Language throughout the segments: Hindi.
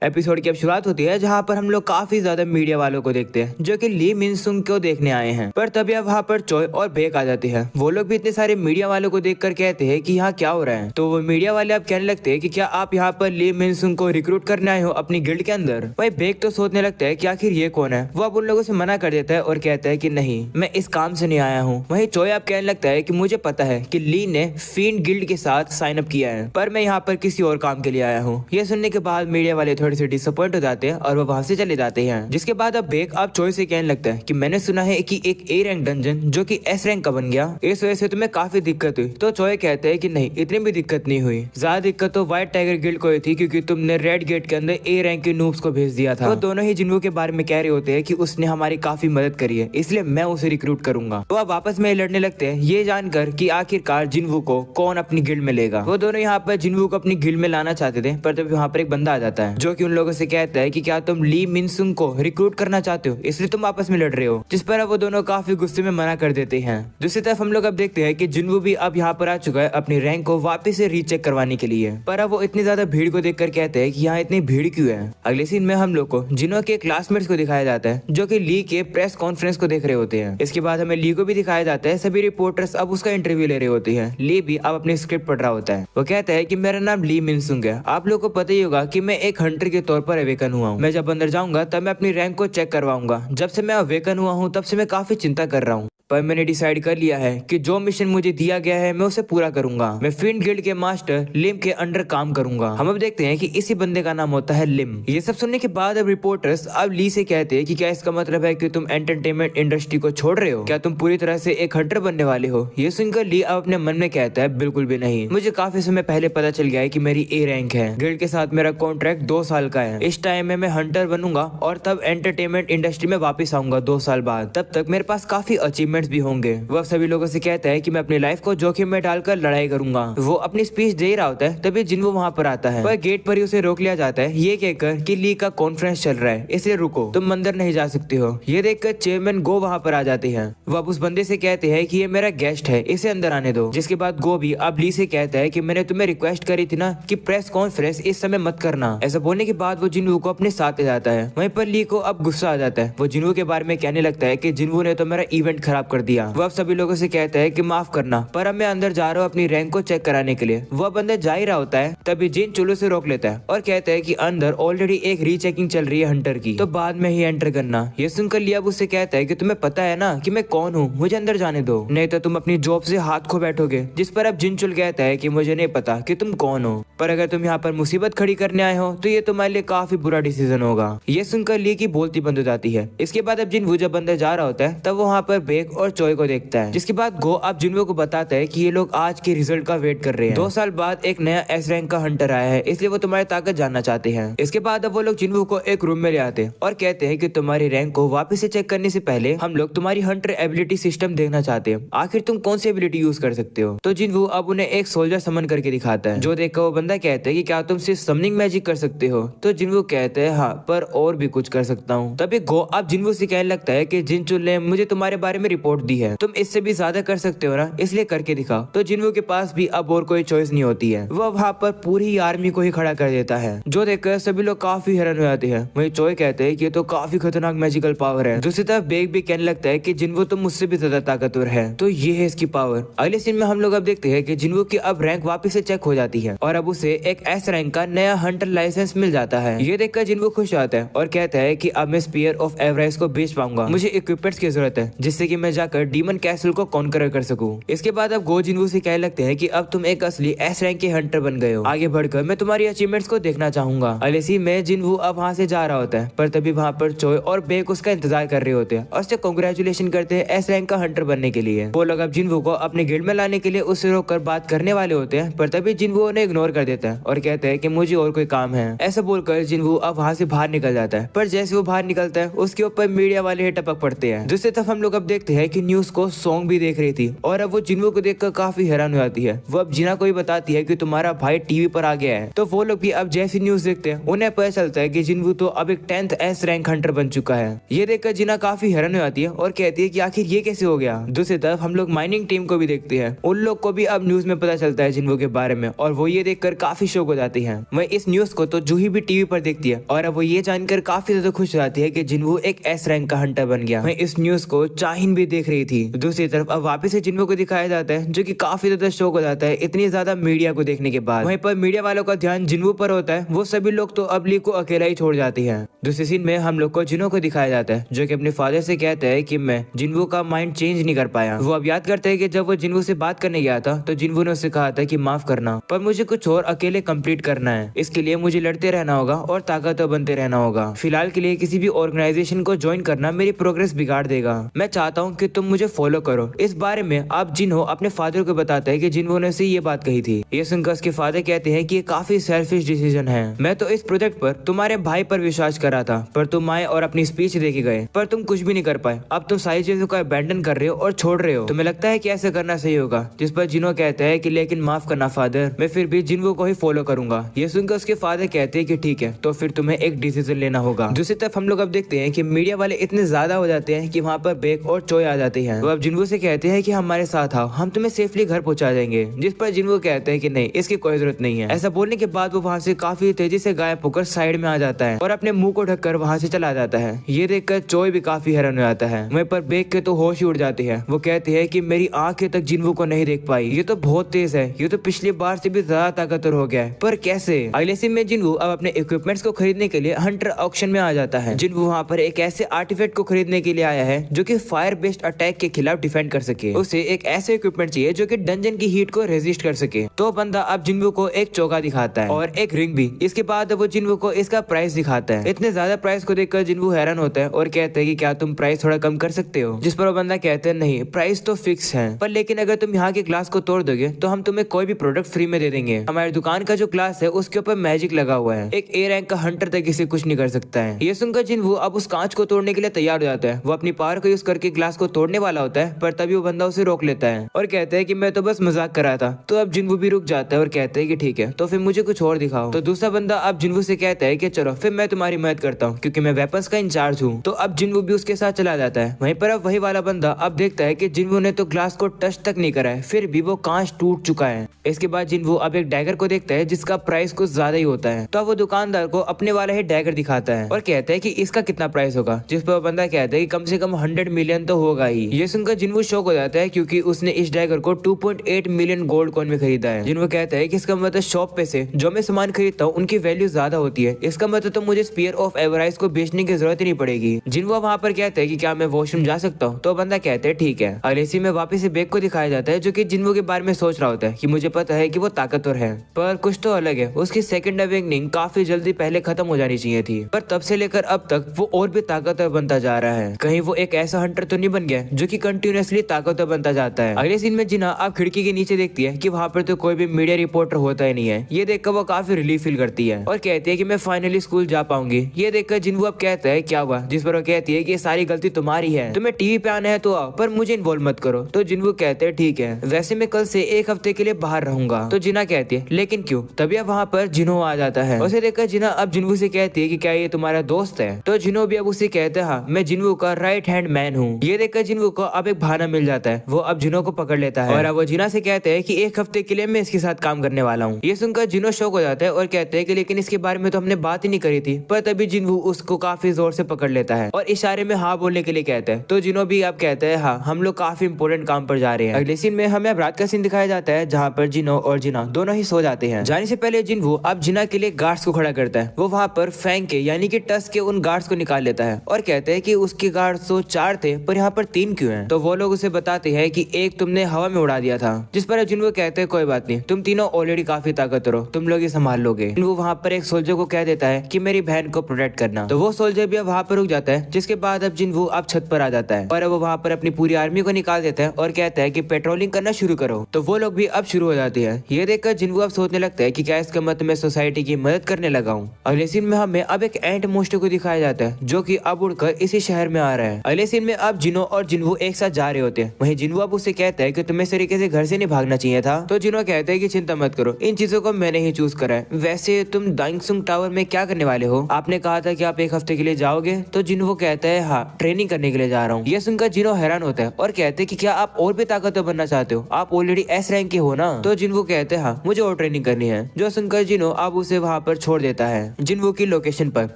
एपिसोड की अब शुरुआत होती है जहाँ पर हम लोग काफी ज्यादा मीडिया वालों को देखते हैं जो कि ली मिन सुंग को देखने आए हैं। पर तभी अब वहाँ पर चोय और बेक आ जाती है। वो लोग भी इतने सारे मीडिया वालों को देखकर कहते हैं कि यहाँ क्या हो रहा है। तो वो मीडिया वाले अब कहने लगते हैं कि क्या आप यहाँ पर ली मिन सुंग को रिक्रूट करने आए हो अपनी गिल्ड के अंदर। वही बेक तो सोचने लगता है कि आखिर ये कौन है। वो अब उन लोगों से मना कर देता है और कहता है कि नहीं, मैं इस काम से नहीं आया हूँ। वही चोय अब कहने लगता है कि मुझे पता है कि ली ने फीन गिल्ड के साथ साइन अप किया है, पर मैं यहाँ पर किसी और काम के लिए आया हूँ। ये सुनने के बाद मीडिया वाले थोड़े से डिसअपॉइंट हो जाते हैं और वो वहाँ से चले जाते हैं। जिसके बाद अब बेक अब चोय से कहने लगता है कि मैंने सुना है कि एक ए रैंक डंजन जो कि एस रैंक का बन गया, इस वजह से तुम्हें काफी दिक्कत हुई। तो चोय कहते हैं कि नहीं, इतनी भी दिक्कत नहीं हुई। ज्यादा दिक्कत तो व्हाइट टाइगर गिल्ड को हुई थी क्योंकि तुमने रेड गेट के अंदर ए रैंक के नूब्स को भेज दिया था। तो दोनों ही जिन्वू के बारे में कह रहे होते हैं कि उसने हमारी काफी मदद करी है, इसलिए मैं उसे रिक्रूट करूंगा। तो अब आपस में लड़ने लगते हैं ये जानकर कि आखिरकार जिन्वू को कौन अपनी गिल्ड में लेगा। वो दोनों यहाँ पर जिन्वू को अपनी गिल्ड में लाना चाहते थे, पर तभी वहाँ पर एक बंदा आ जाता है जो कि उन लोगों से कहता है कि क्या तुम ली मिन सुंग को रिक्रूट करना चाहते हो, इसलिए तुम आपस में लड़ रहे हो। जिस पर अब वो दोनों काफी गुस्से में मना कर देते हैं। दूसरी तरफ हम लोग अब देखते हैं कि जिन्वू भी अब यहाँ पर आ चुका है अपनी रैंक को वापस से रीचेक करवाने के लिए। पर अब वो इतनी ज्यादा भीड़ को देखकर कहते हैं कि यहाँ इतनी भीड़ क्यों है। अगले सीन में हम लोग को जिन्हों के क्लासमेट्स को दिखाया जाता है जो कि ली के प्रेस कॉन्फ्रेंस को देख रहे होते हैं। इसके बाद हमें ली को भी दिखाया जाता है। सभी रिपोर्टर्स अब उसका इंटरव्यू ले रहे होते हैं। ली भी अब अपनी स्क्रिप्ट पढ़ रहा होता है। वो कहता है कि मेरा नाम ली मिन सुंग है। आप लोगों को पता ही होगा कि मैं एक हंटर के तौर पर अवेकन हुआ हूँ। मैं जब अंदर जाऊंगा तब मैं अपनी रैंक को चेक करवाऊंगा। जब से मैं अवेकन हुआ हूँ तब से मैं काफी चिंता कर रहा हूँ, पर मैंने डिसाइड कर लिया है कि जो मिशन मुझे दिया गया है मैं उसे पूरा करूंगा। मैं फिन गिल्ड के मास्टर लिम के अंडर काम करूंगा। हम अब देखते हैं कि इसी बंदे का नाम होता है लिम। ये सब सुनने के बाद अब रिपोर्टर्स अब ली से कहते हैं कि क्या इसका मतलब है कि तुम एंटरटेनमेंट इंडस्ट्री को छोड़ रहे हो? क्या तुम पूरी तरह से एक हंटर बनने वाले हो? ये सुनकर ली अब अपने मन में कहता है बिल्कुल भी नहीं, मुझे काफी समय पहले पता चल गया है कि मेरी ए रैंक है। गिल्ड के साथ मेरा कॉन्ट्रैक्ट 2 साल का है। इस टाइम में मैं हंटर बनूंगा और तब एंटरटेनमेंट इंडस्ट्री में वापस आऊंगा 2 साल बाद। तब तक मेरे पास काफी अचीवमेंट्स भी होंगे। वह सभी लोगों से कहता है कि मैं अपनी लाइफ को जोखिम में डालकर लड़ाई करूंगा। वो अपनी स्पीच दे रहा होता है तभी जिन्वू वहाँ पर आता है। वह गेट पर ही उसे रोक लिया जाता है ये कहकर कि ली का कॉन्फ्रेंस चल रहा है, इसलिए रुको, तुम अंदर नहीं जा सकती हो। ये देखकर चेयरमैन गो वहाँ पर आ जाते हैं। वह उस बंदे से कहते हैं कि ये मेरा गेस्ट है, इसे अंदर आने दो। जिसके बाद गो भी अब ली से कहता है कि मैंने तुम्हें रिक्वेस्ट करी थी ना कि प्रेस कॉन्फ्रेंस इस समय मत करना। ऐसा बोलने के बाद वो जिन्वू को अपने साथ ले जाता है। वहीं पर ली को अब गुस्सा आ जाता है। वो जिन्वू के बारे में कहने लगता है कि जिन्वू ने तो मेरा इवेंट खराब कर दिया। वो अब सभी लोगों से कहता है कि माफ करना, पर अब मैं अंदर जा रहा हूँ अपनी रैंक को चेक कराने के लिए। वह बंदा जा ही रहा होता है तभी जिन चुलू से रोक लेता है और कहता है कि अंदर ऑलरेडी एक रीचेकिंग चल रही है हंटर की, तो बाद में ही एंटर करना। ये सुनकर लिया उससे कहता है कि तुम्हें पता है ना कि मैं कौन हूँ, मुझे अंदर जाने दो, नहीं तो तुम अपनी जॉब से हाथ खो बैठोगे। जिस पर अब जिनचुल कहता है कि मुझे नहीं पता कि तुम कौन हो, पर अगर तुम यहाँ पर मुसीबत खड़ी करने आए हो तो ये तुम्हारे लिए काफी बुरा डिसीजन होगा। ये सुनकर ली की बोलती बंद हो जाती है। इसके बाद अब जिन जब अंदर जा रहा होता है तब वो वहाँ पर बेक और चोय को देखता है। जिसके बाद गो अब जिन्वू को बताता है कि ये लोग आज के रिजल्ट का वेट कर रहे हैं। 2 साल बाद एक नया एस रैंक का हंटर आया है, इसलिए वो तुम्हारी ताकत जानना चाहते हैं। इसके बाद अब वो लोग जिन्वू को एक रूम में ले आते हैं और कहते हैं कि तुम्हारी रैंक को वापस से चेक करने से पहले हम लोग तुम्हारी हंटर एबिलिटी सिस्टम देखना चाहते हैं। आखिर तुम कौन सी एबिलिटी यूज कर सकते हो? तो जिन्वू अब उन्हें एक सोल्जर समन करके दिखाता है, जो देखकर वो बंदा कहता है कि क्या तुम सिर्फ समनिंग मैजिक कर सकते हो? तो जिन्वू कहते हैं हाँ, पर और भी कुछ कर सकता हूँ। तभी गो अब जिन्वू से कहने लगता है कि जिनचुल ने मुझे तुम्हारे बारे में रिपोर्ट दी है, तुम इससे भी ज्यादा कर सकते हो ना, इसलिए करके दिखाओ। तो जिन्वू के पास भी अब और कोई चॉइस नहीं होती है। वह वहाँ पर पूरी आर्मी को ही खड़ा कर देता है, जो देखकर सभी लोग काफी हैरान हो जाते हैं। वही चोय कहते हैं कि ये तो काफी खतरनाक मैजिकल पावर है। दूसरी तरफ बेक भी कहने लगता है कि जिन्वू तो मुझसे भी ज्यादा ताकतवर है, तो ये है इसकी पावर। अगले सीन में हम लोग अब देखते हैं कि जिन्वू की अब रैंक वापस से चेक हो जाती है और अब उसे एक एस रैंक का नया हंटर लाइसेंस मिल जाता है। ये देखकर जिन्वू खुश होता है और कहता है कि अब मैं स्पीयर ऑफ एवरेस्ट को बेच पाऊंगा। मुझे इक्विपमेंट्स की जरूरत है जिससे कि मैं जाकर डीमन कैसल को कॉन्कर कर सकूं। इसके बाद अब गो जिन्वू से कहने लगते हैं कि अब तुम एक असली एस रैंक के हंटर बन गए हो। आगे बढ़कर मैं तुम्हारी अचीवमेंट्स को देखना चाहूंगा। अलेसी में जिन्वू अब वहाँ से जा रहा होता है, पर तभी वहाँ पर चोय और बेक उसका इंतजार कर रहे होते हैं और उससे कांग्रेचुलेशन करते हैं एस रैंक का हंटर बनने के लिए। वो लोग अब जिन्वू को अपने गिल्ड में लाने के लिए उससे रोककर बात करने वाले होते हैं, पर तभी जिन्वू उन्हें इग्नोर कर देता है और कहते हैं कि मुझे और कोई काम है। ऐसा बोलकर जिन्वू अब वहाँ से बाहर निकल जाता है, पर जैसे वो बाहर निकलता है उसके ऊपर मीडिया वाले टपक पड़ते हैं। दूसरी तरफ हम लोग अब देखते हैं है कि न्यूज को सॉन्ग भी देख रही थी और अब वो जिन्वो को देखकर काफी हैरान हो जाती है। वो अब जिना को भी बताती है कि तुम्हारा भाई टीवी पर आ गया है। तो वो लोग भी अब जैसी न्यूज देखते हैं उन्हें पता चलता है कि जिन्वो तो अब एक 10th एस रैंक हंटर बन चुका है। ये देखकर जिना काफी हैरान हो जाती है और कहती है कि आखिर ये कैसे हो गया। दूसरी तरफ हम लोग माइनिंग टीम को भी देखते हैं। उन लोग को भी अब न्यूज में पता चलता है जिन्वो के बारे में और वो ये देखकर काफी शौक हो जाती है। वह इस न्यूज को तो जूही भी टीवी पर देखती है और अब वो ये जानकर काफी ज्यादा खुश हो जाती है कि जिन्वो एक एस रैंक का हंटर बन गया। वह इस न्यूज को चाहिन भी देख रही थी। दूसरी तरफ अब वापस से जिन्वो को दिखाया जाता है जो कि काफी ज्यादा शौक हो जाता है इतनी ज्यादा मीडिया को देखने के बाद। वहीं पर मीडिया वालों का ध्यान जिन्वो पर होता है। वो सभी लोग तो अब ली को अकेला ही छोड़ जाती है। दूसरी सीन में हम लोग को जिनो को दिखाया जाता है जो कि अपने फादर से कहता है कि मैं जिन्वो का माइंड चेंज नहीं कर पाया। वो अब याद करते हैं कि जब वो जिन्वो से बात करने गया था तो जिन्वो ने उससे कहा था कि माफ करना पर मुझे कुछ और अकेले कंप्लीट करना है। इसके लिए मुझे लड़ते रहना होगा और ताकतवर बनते रहना होगा। फिलहाल के लिए किसी भी ऑर्गेनाइजेशन को ज्वाइन करना मेरी प्रोग्रेस बिगाड़ देगा। मैं चाहता हूँ कि तुम मुझे फॉलो करो। इस बारे में अब जिन्हो अपने फादर को बताता है कि जिन्वो ने से ये बात कही थी। ये सुनकर उसके फादर कहते हैं कि ये काफी सेल्फिश डिसीजन है। मैं तो इस प्रोजेक्ट पर तुम्हारे भाई पर विश्वास कर रहा था पर तुम आए और अपनी स्पीच देके गए पर तुम कुछ भी नहीं कर पाए। अब तुम सारी चीजों को अबैंडन कर रहे हो और छोड़ रहे हो। तुम्हें लगता है कि ऐसा करना सही होगा। जिस पर जिन्हो कहता है कि लेकिन माफ करना फादर, मैं फिर भी जिन्वो को ही फॉलो करूंगा। ये सुनकर उसके फादर कहते हैं कि ठीक है तो फिर तुम्हें एक डिसीजन लेना होगा। दूसरी तरफ हम लोग अब देखते हैं कि मीडिया वाले इतने ज्यादा हो जाते हैं कि वहाँ पर बेक और चोय आ जाती है। वो अब जिन्वो से कहते हैं कि हमारे साथ आओ, हम तुम्हें सेफली घर पहुंचा देंगे। जिस पर जिन्वो कहते हैं कि नहीं, इसकी कोई जरूरत नहीं है। ऐसा बोलने के बाद वो वहाँ से काफी तेजी से गायब होकर साइड में आ जाता है और अपने मुंह को ढककर वहाँ से चला जाता है। ये देखकर चोय भी काफी हैरान हो जाता है। वहीं पर बेक के तो होश ही उड़ जाती है। वो कहती है कि मेरी आंखें तक जिन्वो को नहीं देख पाई। ये तो बहुत तेज है। ये तो पिछली बार से भी ज्यादा ताकतवर हो गया है। पर कैसे? अगले सीन में जिन्वो अब अपने इक्विपमेंट्स को खरीदने के लिए हंटर ऑक्शन में आ जाता है। जिन्वो वहाँ पर एक ऐसे आर्टिफैक्ट को खरीदने के लिए आया है जो कि फायर बेस्ड अटैक के खिलाफ डिफेंड कर सके। उसे एक ऐसे इक्विपमेंट चाहिए जो कि डंजन की हीट को रेजिस्ट कर सके। तो बंदा अब जिन्वो को एक चौका दिखाता है और एक रिंग भी। इसके बाद वो जिन्वो को इसका प्राइस दिखाता है। इतने ज्यादा प्राइस को देखकर जिन्वो हैरान होता है और कहता है कि क्या तुम प्राइस थोड़ा कम कर सकते हो? जिस पर वो बंदा कहता है नहीं, प्राइस तो फिक्स है पर लेकिन अगर तुम यहाँ के ग्लास को तोड़ दोगे तो हम तुम्हें कोई भी प्रोडक्ट फ्री में दे देंगे। हमारी दुकान का जो ग्लास है उसके ऊपर मैजिक लगा हुआ है। एक ए रैंक का हंटर तक इसे कुछ नहीं कर सकता है। ये सुनकर जिन्वो अब उस कांच को तोड़ने के लिए तैयार हो जाता है। वो अपनी पावर को यूज करके ग्लास को तोड़ने वाला होता है पर तभी वो बंदा उसे रोक लेता है और कहता है कि मैं तो बस मजाक कर रहा था। तो अब जिन्वो भी रुक जाता है और कहता है कि ठीक है तो फिर मुझे कुछ और दिखाओ। तो दूसरा बंदा अब जिन्वो से कहता है कि चलो फिर मैं तुम्हारी मदद करता हूँ क्योंकि मैं वेपन्स का इंचार्ज हूँ। तो अब जिन्वो भी उसके साथ चला जाता है। वहीं पर अब वही वाला बंदा अब देखता है कि जिन्वो ने तो ग्लास को टच तक नहीं करा है फिर भी वो कांच टूट चुका है। इसके बाद जिन्वो अब एक डैगर को देखता है जिसका प्राइस कुछ ज्यादा ही होता है। तो अब वो दुकानदार को अपने वाला ही डैगर दिखाता है और कहता है कि इसका कितना प्राइस होगा। जिस पर वो बंदा कहता है कि कम से कम 100 मिलियन तो होगा ही। ये सुनकर जिन्वो शॉक हो जाता है क्योंकि उसने इस डैगर को 2.8 मिलियन गोल्ड कॉइन में खरीदा है। जिन्वो कहता है कि इसका मतलब शॉप पे से जो मैं सामान खरीदता हूँ उनकी वैल्यू ज्यादा होती है। इसका मतलब तो मुझे स्पीयर ऑफ एवराइज को बेचने की जरूरत ही नहीं पड़ेगी। जिन्वो वहाँ पर कहता है कि क्या मैं वॉशरूम जा सकता हूँ? तो बंदा कहता है ठीक है। अगले सीन में वापस से बेक को दिखाया जाता है जो कि जिन्वो के बारे में सोच रहा होता है कि मुझे पता है कि वो ताकतवर है पर कुछ तो अलग है। उसकी सेकंड अवेकनिंग काफी जल्दी पहले खत्म हो जानी चाहिए थी पर तब से लेकर अब तक वो और भी ताकतवर बनता जा रहा है। कहीं वो एक ऐसा हंटर तो नहीं बन गया जो कि कंटिन्यूअसली ताकतवर बनता जाता है। अगले सीन में जिना अब खिड़की के नीचे देखती है कि वहाँ पर तो कोई भी मीडिया रिपोर्टर होता ही नहीं है। ये देखकर वो काफी रिलीफ फील करती है और कहती है कि मैं फाइनली स्कूल जा पाऊंगी। ये देखकर जिन्वो अब कहता है क्या हुआ? जिस पर वो कहती है कि ये सारी गलती तुम्हारी है। तुम्हें टीवी पे आना है तो आओ पर मुझे इन्वॉल्व मत करो। तो जिन्वो कहते हैं ठीक है, वैसे मैं कल से एक हफ्ते के लिए बाहर रहूंगा। तो जिना कहती है लेकिन क्यों? तभी अब वहाँ पर जिनो आ जाता है। उसे देखकर जिना अब जिन्वो से कहती है कि क्या ये तुम्हारा दोस्त है? तो जिनो भी अब उसे कहता है हाँ, मैं जिन्वो का राइट हैंड मैन हूँ। ये देखकर जिन्वो को अब एक बहाना मिल जाता है। वो अब जिनो को पकड़ लेता है और अब वो जिना से कहते हैं कि एक हफ्ते के लिए मैं इसके साथ काम करने वाला हूँ। ये सुनकर जिनो शौक हो जाता है और कहते हैं कि लेकिन इसके बारे में तो हमने बात ही नहीं करी थी। पर तभी जिन्वो उसको काफी जोर से पकड़ लेता है और इशारे में हाँ बोलने के लिए कहता है। तो जिनो भी अब कहता है हाँ, हम लोग काफी इंपोर्टेंट काम पर जा रहे हैं। अगले सीन में हमें अब रात का सीन दिखाया जाता है जहाँ पर जिनो और जिना दोनों ही सो जाते हैं। जाने से पहले जिन्वो अब जिना के लिए गार्ड्स को खड़ा करता है। वो वहाँ पर फैंग के यानी कि टस के उन गार्ड्स को निकाल लेता है और कहते हैं कि उसके गार्ड्स तो 4 थे पर यहाँ पर 3 क्यों हैं? तो वो लोग उसे बताते हैं कि एक तुमने हवा में उड़ा दिया था। जिस पर जिन्वो कहते हैं कोई बात नहीं, तुम तीनों ऑलरेडी काफी ताकतवर हो, तुम लोग ये संभाल लोगे। वो वहाँ पर एक सोल्जर को कह देता है कि मेरी बहन को प्रोटेक्ट करना। तो वो सोल्जर भी अब वहाँ पर रुक जाता है। जिसके बाद अब जिन्वो अब छत पर आ जाता है और वो वहाँ पर अपनी पूरी आर्मी को निकाल देता है और कहता है कि पेट्रोलिंग करना शुरू करो। तो वो लोग भी अब शुरू हो जाते हैं। ये देखकर जिन्वो अब सोचने लगता है कि क्या इसका मतलब मैं सोसाइटी की मदद करने लगा हूँ। अगले सीन में हमें अब एक एंट मोस्टर को दिखाया जाता है जो कि अब उड़कर इसी शहर में आ रहा है। अगले सीन में अब जिनो और जिन्वो एक साथ जा रहे होते हैं। वहीं जिन्वो अब उससे कहता है कि तुम्हें इस तरीके से घर से नहीं भागना चाहिए था। तो जिन्वो कहता है कि चिंता मत करो, इन चीजों को मैंने ही चूज करा है। वैसे तुम दाइंगसुंग टावर में क्या करने वाले हो? आपने कहा था कि आप एक हफ्ते के लिए जाओगे। तो जिन्वो कहता है हाँ, ट्रेनिंग करने के लिए जा रहा हूँ। ये सुनकर जिन्वो हैरान होता है और कहते हैं कि क्या आप और भी ताकतवर बनना चाहते हो? आप ऑलरेडी एस रैंक के हो ना? तो जिन्वो कहते हैं हाँ, मुझे और ट्रेनिंग करनी है। जो सुनकर जिन्वो अब उसे वहाँ पर छोड़ देता है जिन्वो की लोकेशन पर।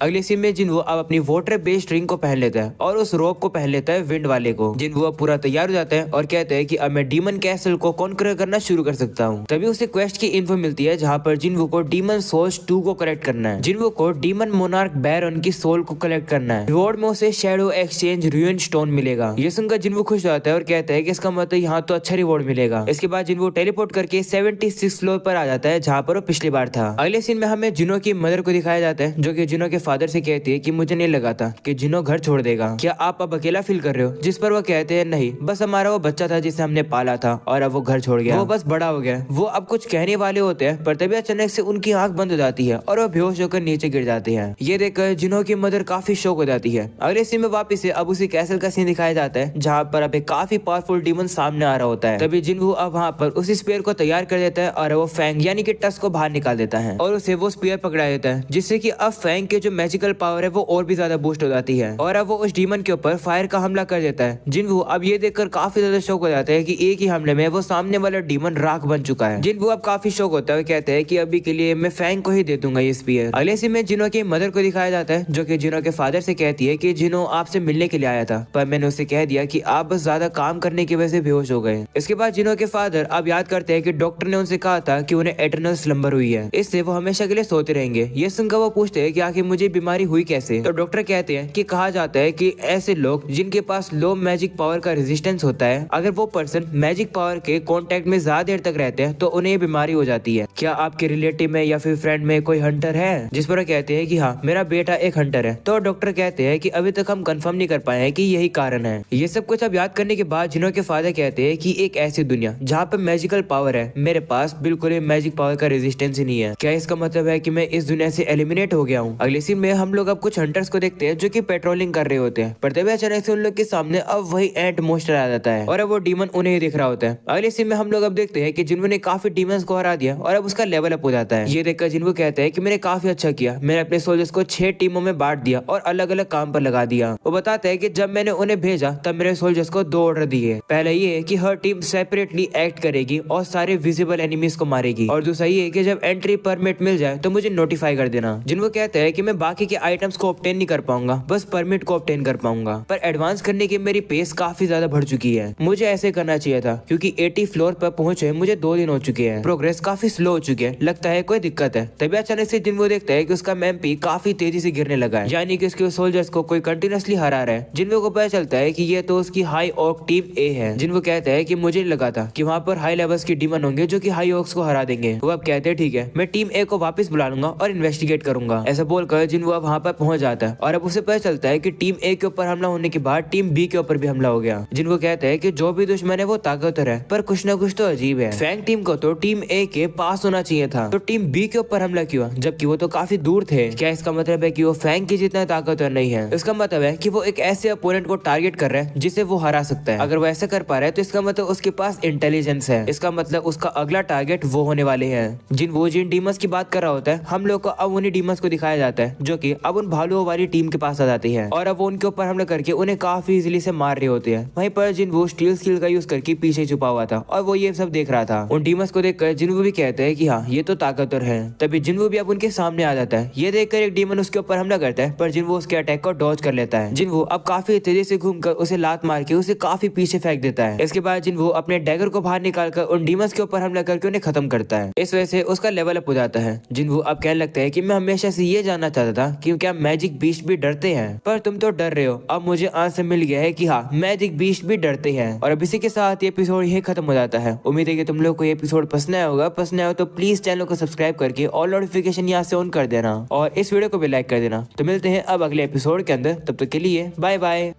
अगले सीन में जिन्वो अब अपनी वाटर बेस्ड रिंग को पहन लेता है और उस रोप को पहन लेता है विंड वाले को। जिन्वो अब पूरा तैयार हो जाता है और कहता है कि अब मैं डीमन कैसल को कॉन्कर करना शुरू कर सकता हूँ। तभी उसे क्वेस्ट की इन्फो मिलती है जहाँ पर जिन्वो को डीमन सोल्स 2 को कलेक्ट करना है। जिन्वो को डीमन मोनार्क बैरन की सोल को कलेक्ट करना है। रिवॉर्ड में उसे शैडो एक्सचेंज रूइन स्टोन मिलेगा। ये सुनकर जिन्वो खुश हो जाता है और कहता है कि इसका मतलब यहाँ तो अच्छा रिवॉर्ड मिलेगा। इसके बाद जिन्वो टेलीपोर्ट करके 76 फ्लोर पर आ जाता है जहाँ पर वो पिछली बार था। अगले सीन में हमें जिनो की मदर को दिखाया जाता है जो कि जिनो के फादर से कहती है कि मुझे नहीं लगा था कि जिनो घर छोड़ देगा। क्या आप अब अकेला फील कर रहे हो? जिस पर वो कहते हैं नहीं, बस हमारा वो बच्चा था जिसे हमने पाला था और अब वो घर छोड़ गया, वो बस बड़ा हो गया। वो अब कुछ कहने वाले होते हैं पर तभी अचानक से उनकी आंख बंद हो जाती है और वो बेहोश होकर नीचे गिर जाते हैं। ये देखकर जिनो की मदर काफी शॉक हो जाती है। अगले सीन में वापिस से अब उसी कैसल का सीन दिखाया जाता है जहाँ पर अब एक काफी पावरफुल डीमन सामने आ रहा होता है। तभी जिन्वो अब वहाँ पर उसी स्पीयर को तैयार कर देता है और वो फैंग यानी कि टस को बाहर निकाल देता है और उसे वो स्पीयर पकड़ा देता है, जिससे कि अब फैंग के जो मैजिकल पावर है वो और भी ज्यादा बूस्ट हो जाती है और अब वो उस डीमन के ऊपर फायर का हमला कर देता है। जिन्वो अब ये देखकर काफी ज्यादा शौक हो जाता है कि एक ही हमले में वो सामने वाला डीमन राख बन चुका है। जिन्वो अब काफी शौक होता है, कहते हैं कि अभी के लिए मैं फैंग को ही दे दूंगा ये स्पीयर। अगले सीन में जिनो की मदर को दिखाया जाता है जो कि जिनो के फादर से कहती है कि जिनो आपसे मिलने के लिए आया था पर मैंने उसे कह दिया कि आप बस ज्यादा काम करने की वजह से बेहोश हो गए। इसके बाद जिनो के फादर अब याद करते हैं कि डॉक्टर ने उनसे कहा था कि उन्हें एटर्नल स्लंबर हुई है, इससे वो हमेशा के लिए सोते रहेंगे। ये सुनकर वो पूछते हैं कि आखिर मुझे बीमारी हुई कैसे? तो डॉक्टर कहते हैं कि कहा जाता है कि ऐसे लोग जिनके पास लो मैजिक पावर का रेजिस्टेंस होता है, अगर वो पर्सन मैजिक पावर के कांटेक्ट में ज्यादा देर तक रहते हैं तो उन्हें ये बीमारी हो जाती है। क्या आपके रिलेटिव में या फिर फ्रेंड में कोई हंटर है? जिस पर कहते हैं कि हाँ, मेरा बेटा एक हंटर है। तो डॉक्टर कहते हैं कि अभी तक हम कंफर्म नहीं कर पाए हैं कि यही कारण है। ये सब कुछ अब याद करने के बाद जिनो के फादर कहते हैं कि एक ऐसी दुनिया जहाँ पे मैजिकल पावर है, मेरे पास बिल्कुल मैजिक पावर का रेजिस्टेंस ही नहीं है। क्या इसका मतलब है कि मैं इस दुनिया से एलिमिनेट हो गया हूँ? अगले सीन में हम लोग अब कुछ हंटर्स को देखते हैं जो कि पेट्रोलिंग कर रहे होते हैं, पर तभी अचानक से उन लोग के सामने अब वही एंट मोस्टर आ जाता है और अब वो डीमन उन्हें ही दिख रहा होता है। अगले सीन में हम लोग अब देखते हैं कि जिन्वो ने काफी डीमंस को हरा दिया और अब उसका लेवल अप हो जाता है। ये देखकर जिन्वो कहता है कि मैंने काफी अच्छा किया, मैंने अपने सोल्जर्स को 6 टीमों में बांट दिया और अलग अलग काम पर लगा दिया। वो बताता है कि जब मैंने उन्हें भेजा तब मेरे सोल्जर्स को 2 ऑर्डर दिए। पहला ये कि हर टीम सेपरेटली एक्ट करेगी और सारे विजिबल एनिमीज को मारेगी, और दूसरा ये कि जब एंट्री परमिट मिल जाए तो मुझे नोटिफाई कर देना। जिन्वो कहता है कि मैं बाकी के आइटम्स को ऑब्टेन नहीं कर पाऊंगा, बस परमिट को ऑब्टेन कर पाऊंगा, पर एडवांस करने की मेरी पेस काफी ज्यादा बढ़ चुकी है। मुझे ऐसे करना चाहिए था क्योंकि 80 फ्लोर पर पहुंचे मुझे 2 दिन हो चुके हैं, प्रोग्रेस काफी स्लो हो चुकी है, लगता है कोई दिक्कत है। तभी अचानक से जिन्वो देखता है कि उसका एमपी काफी तेजी से गिरने लगा है, यानी कि उसके सोल्जर्स को कोई कंटिन्यूअसली हरा रहा है। जिन्वो को पता चलता है कि ये तो उसकी हाई ऑक टीम ए है। जिन्वो कहता है कि मुझे लगा था कि वहाँ पर हाई लेवल्स की डीमन होंगे जो कि हाई ऑक्स को हरा देंगे। वो अब कहते हैं ठीक है, मैं टीम ए को वापस बुला लूंगा और इन्वेस्टिगेट करूंगा। ऐसा बोलकर जिन्वो अब वहाँ पर पहुंच जाता है और अब उसे पता चलता है कि टीम ए के ऊपर हमला होने के बाद टीम बी के ऊपर भी हमला हो गया। जिन्वो कहता है कि जो भी दुश्मन है वो ताकतवर है, पर कुछ न कुछ तो अजीब है। फैंग टीम को तो टीम ए के पास होना चाहिए था, तो टीम बी के ऊपर हमला क्यों जबकि वो तो काफी दूर थे? क्या इसका मतलब है कि वो फैंग की जितना ताकतवर नहीं है? इसका मतलब है कि वो एक ऐसे अपोनेंट को टारगेट कर रहा है जिसे वो हरा सकता है। अगर वो ऐसा कर पा रहा है तो इसका मतलब उसके पास इंटेलिजेंस है, इसका मतलब उसका अगला टारगेट वो होने वाले हैं। जिन डीमंस की बात कर रहा होता है, हम लोग को अब उन्हीं डीमंस को दिखाया जाता है जो कि अब उन भालुओं वाली टीम के पास आ जाती है और अब वो उनके ऊपर हमला करके उन्हें काफी इजीली से मार रहे होते हैं। वहीं पर जिन्वो स्टील स्किल का यूज करके पीछे छुपा हुआ था और वो ये सब देख रहा था। उन डीमंस को देखकर जिन्वो भी कहते हैं कि हाँ, ये तो ताकतवर है। तभी जिन्वो भी अब उनके सामने आ जाता है। ये देखकर एक डीमन उसके ऊपर हमला करता है पर जिन्वो उसके अटैक को डॉज कर लेता है। जिन्वो अब काफी तेजी से घूमकर उसे लात मार के उसे काफी पीछे फेंक देता है। इसके बाद जिन्वो अपने डैगर को बाहर निकालकर उन डीमंस के ऊपर हमला करके उन्हें खत्म करता है। इस वजह से उसका लेवल अप हो जाता है। जिन्वो अब कहने लगता है कि मैं हमेशा से ये जानना चाहता था कि क्या मैजिक बीस्ट भी डरते हैं, पर तुम तो डर रहे हो। अब मुझे आंसर मिल गया है कि हाँ, मैजिक बीस्ट भी डरते हैं। और अब इसी के साथ ये एपिसोड यही खत्म हो जाता है। उम्मीद है कि तुम लोग को ये एपिसोड पसंद आया होगा। पसंद आया तो प्लीज चैनल को सब्सक्राइब करके ऑल नोटिफिकेशन यहाँ से ऑन कर देना और इस वीडियो को भी लाइक कर देना। तो मिलते हैं अब अगले एपिसोड के अंदर, तब तक के लिए बाय बाय।